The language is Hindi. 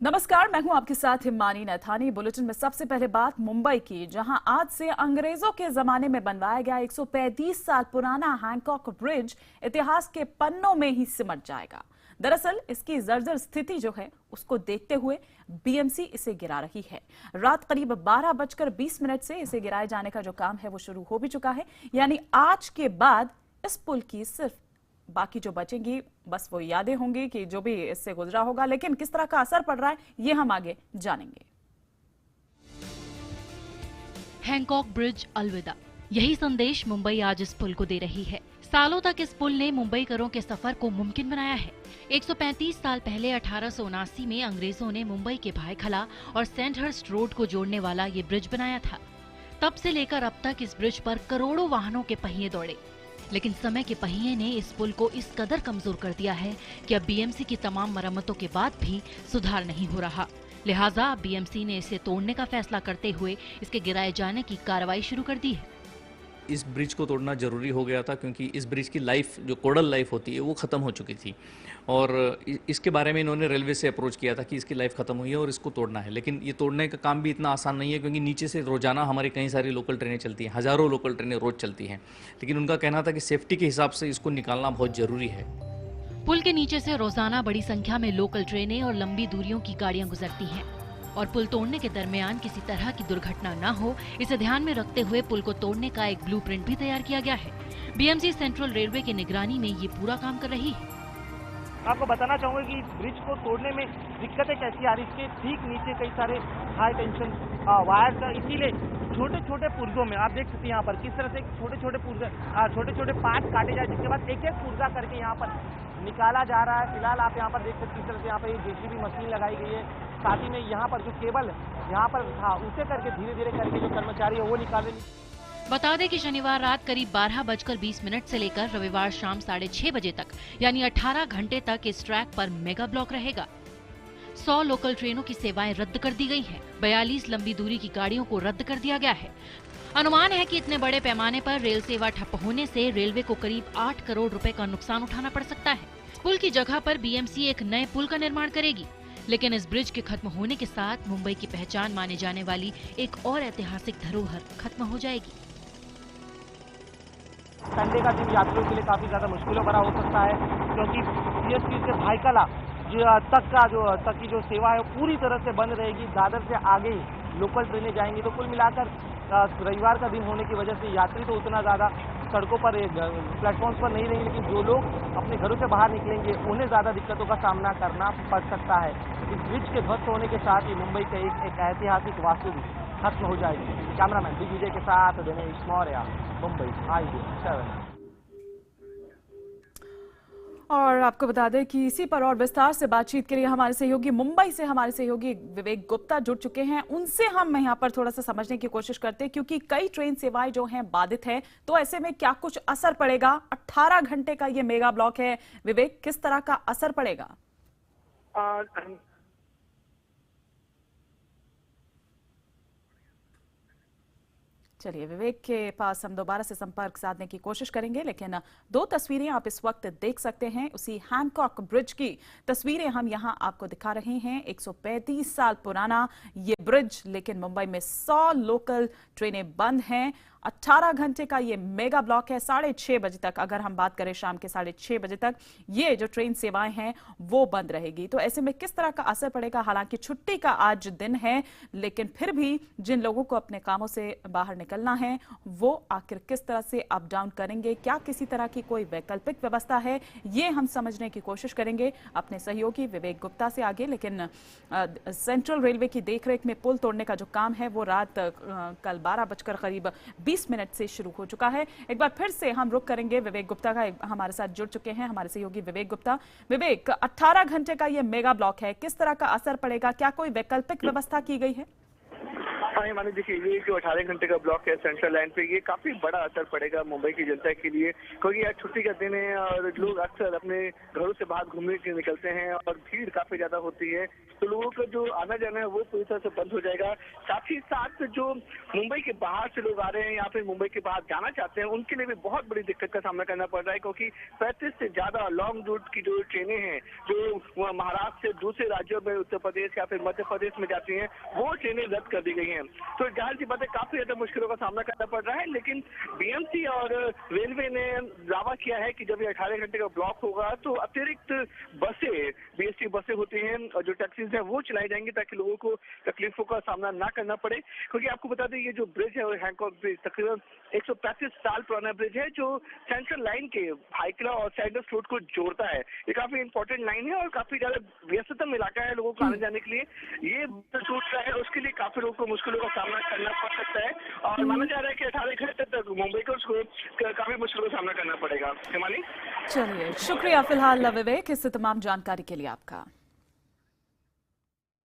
नमस्कार, मैं हूं आपके साथ हिमानी नैथानी। बुलेटिन में सबसे पहले बात मुंबई की, जहां आज से अंग्रेजों के जमाने में बनवाया गया 135 साल पुराना हैंकॉक ब्रिज इतिहास के पन्नों में ही सिमट जाएगा। दरअसल इसकी जर्जर स्थिति जो है उसको देखते हुए बीएमसी इसे गिरा रही है। रात करीब 12:20 से इसे गिराए जाने का जो काम है वो शुरू हो भी चुका है। यानी आज के बाद इस पुल की सिर्फ बाकी जो बचेंगी बस वो यादें होंगी कि जो भी इससे गुजरा होगा, लेकिन किस तरह का असर पड़ रहा है ये हम आगे जानेंगे। हैंकॉक ब्रिज अलविदा, यही संदेश मुंबई आज इस पुल को दे रही है। सालों तक इस पुल ने मुंबईकरों के सफर को मुमकिन बनाया है। 135 साल पहले 1879 में अंग्रेजों ने मुंबई के भायखला और सेंटहर्स्ट रोड को जोड़ने वाला ये ब्रिज बनाया था। तब से लेकर अब तक इस ब्रिज पर करोड़ों वाहनों के पहिए दौड़े, लेकिन समय के पहिए ने इस पुल को इस कदर कमजोर कर दिया है कि अब बीएमसी की तमाम मरम्मतों के बाद भी सुधार नहीं हो रहा। लिहाजा बीएमसी ने इसे तोड़ने का फैसला करते हुए इसके गिराए जाने की कार्रवाई शुरू कर दी है। इस ब्रिज को तोड़ना जरूरी हो गया था क्योंकि इस ब्रिज की लाइफ, जो कोडल लाइफ होती है, वो ख़त्म हो चुकी थी और इसके बारे में इन्होंने रेलवे से अप्रोच किया था कि इसकी लाइफ ख़त्म हुई है और इसको तोड़ना है। लेकिन ये तोड़ने का काम भी इतना आसान नहीं है क्योंकि नीचे से रोजाना हमारी कई सारी लोकल ट्रेनें चलती हैं, हज़ारों लोकल ट्रेनें रोज चलती हैं। लेकिन उनका कहना था कि सेफ्टी के हिसाब से इसको निकालना बहुत ज़रूरी है। पुल के नीचे से रोजाना बड़ी संख्या में लोकल ट्रेनें और लंबी दूरियों की गाड़ियां गुजरती हैं और पुल तोड़ने के दरमियान किसी तरह की दुर्घटना न हो, इसे ध्यान में रखते हुए पुल को तोड़ने का एक ब्लूप्रिंट भी तैयार किया गया है। बीएमसी सेंट्रल रेलवे की निगरानी में ये पूरा काम कर रही है। आपको बताना चाहूंगा कि इस ब्रिज को तोड़ने में दिक्कतें कैसी आ रही, इसके ठीक नीचे कई सारे हाई टेंशन वायर्स है, इसीलिए छोटे छोटे पुर्जों में आप देख सकते हैं यहाँ पर किस तरह से छोटे छोटे पार्ट काटे जाए, जिसके बाद एक एक पुर्जा करके यहाँ पर निकाला जा रहा है। फिलहाल आप यहाँ पर देख सकते हैं किस तरह से यहाँ पर जेसीबी मशीन लगाई गई है। साथ ही में यहाँ पर जो केबल यहाँ पर था उसे करके धीरे धीरे करके जो कर्मचारी है वो निकाल रहे। बता दें कि शनिवार रात करीब 12:20 से लेकर रविवार शाम 6:30 बजे तक यानी 18 घंटे तक इस ट्रैक पर मेगा ब्लॉक रहेगा। 100 लोकल ट्रेनों की सेवाएं रद्द कर दी गई हैं। 42 लंबी दूरी की गाड़ियों को रद्द कर दिया गया है। अनुमान है कि इतने बड़े पैमाने पर रेल सेवा ठप होने से रेलवे को करीब 8 करोड़ रुपए का नुकसान उठाना पड़ सकता है। पुल की जगह पर बीएमसी एक नए पुल का निर्माण करेगी, लेकिन इस ब्रिज के खत्म होने के साथ मुंबई की पहचान माने जाने वाली एक और ऐतिहासिक धरोहर खत्म हो जाएगी। संडे का दिन यात्रियों के लिए काफी ज्यादा मुश्किलों भरा हो सकता है क्योंकि सीएसटी से भायखला तक की जो सेवा है पूरी तरह से बंद रहेगी। दादर से आगे ही लोकल ट्रेनें जाएंगी। तो कुल मिलाकर रविवार का दिन होने की वजह से यात्री तो उतना ज्यादा सड़कों पर प्लेटफॉर्म्स पर नहीं रहेंगे, लेकिन जो लोग अपने घरों से बाहर निकलेंगे उन्हें ज्यादा दिक्कतों का सामना करना पड़ सकता है। इस ब्रिज के ध्वस्त होने के साथ ही मुंबई का एक ऐतिहासिक वास्तु भी खत्म हो जाएगी। कैमरामैन दिग्विजय के साथ दिनेश मौर्य, मुंबई IJ7। और आपको बता दें कि इसी पर और विस्तार से बातचीत के लिए हमारे सहयोगी मुंबई से हमारे सहयोगी विवेक गुप्ता जुड़ चुके हैं। उनसे हम यहाँ पर थोड़ा सा समझने की कोशिश करते हैं क्योंकि कई ट्रेन सेवाएं जो हैं बाधित है, तो ऐसे में क्या कुछ असर पड़ेगा। 18 घंटे का ये मेगा ब्लॉक है, विवेक किस तरह का असर पड़ेगा? चलिए विवेक के पास हम दोबारा से संपर्क साधने की कोशिश करेंगे, लेकिन दो तस्वीरें आप इस वक्त देख सकते हैं। उसी हैंकॉक ब्रिज की तस्वीरें हम यहां आपको दिखा रहे हैं। 135 साल पुराना ये ब्रिज, लेकिन मुंबई में 100 लोकल ट्रेनें बंद हैं। 18 घंटे का ये मेगा ब्लॉक है। 6:30 बजे तक, अगर हम बात करें शाम के 6:30 बजे तक, ये जो ट्रेन सेवाएं हैं वो बंद रहेगी। तो ऐसे में किस तरह का असर पड़ेगा? हालांकि छुट्टी का आज दिन है, लेकिन फिर भी जिन लोगों को अपने कामों से बाहर निकलना है वो आखिर किस तरह से अप डाउन करेंगे? क्या किसी तरह की कोई वैकल्पिक व्यवस्था है? ये हम समझने की कोशिश करेंगे अपने सहयोगी विवेक गुप्ता से आगे। लेकिन सेंट्रल रेलवे की देखरेख में पुल तोड़ने का जो काम है वो रात कल 12:20 से शुरू हो चुका है। एक बार फिर से हम रुक करेंगे विवेक गुप्ता का। हमारे साथ जुड़ चुके हैं हमारे सहयोगी विवेक गुप्ता। विवेक, 18 घंटे का ये मेगा ब्लॉक है, किस तरह का असर पड़ेगा? क्या कोई वैकल्पिक व्यवस्था की गई है? हाँ, ये मानिए देखिए ये जो 18 घंटे का ब्लॉक है सेंट्रल लाइन पे, ये काफी बड़ा असर पड़ेगा मुंबई की जनता के लिए, क्योंकि आज छुट्टी का दिन है और लोग अक्सर अपने घरों से बाहर घूमने के निकलते हैं और भीड़ काफी ज्यादा होती है, तो लोगों का जो आना जाना है वो पूरी तरह से बंद हो जाएगा। साथ ही साथ जो मुंबई के बाहर से लोग आ रहे हैं या फिर मुंबई के बाहर जाना चाहते हैं उनके लिए भी बहुत बड़ी दिक्कत का सामना करना पड़ रहा है, क्योंकि 35 से ज्यादा लॉन्ग रूट की जो ट्रेनें हैं जो महाराष्ट्र से दूसरे राज्यों में उत्तर प्रदेश या फिर मध्य प्रदेश में जाती हैं वो ट्रेनें रद्द कर दी गई हैं। तो जाहिर सी बात है काफी ज्यादा मुश्किलों का सामना करना पड़ रहा है, लेकिन बीएमसी और रेलवे ने दावा किया है कि जब ये 18 घंटे का ब्लॉक होगा तो अतिरिक्त बसें बीएसटी बसें होती हैं और जो टैक्सीज हैं वो चलाई जाएंगी ताकि लोगों को तकलीफों का सामना ना करना पड़े। क्योंकि आपको बता दें ये जो ब्रिज है वो हैंकॉक ब्रिज तकरीबन 135 साल पुराना ब्रिज है जो सेंट्रल लाइन के भाईखला और सैंडल्स रोड को जोड़ता है। ये काफी इंपॉर्टेंट लाइन है और काफी ज्यादा व्यस्ततम इलाका है लोगों को आने जाने के लिए। ये टूट रहा है उसके लिए काफी लोगों को मुश्किलों का सामना करना पड़ सकता है और माना जा रहा है कि 18 घंटे तक मुंबईकर्स को काफी मुश्किलों का सामना करना पड़ेगा। हिमानी, चलिए, शुक्रिया फिलहाल विवेक इस तमाम जानकारी के लिए आपका।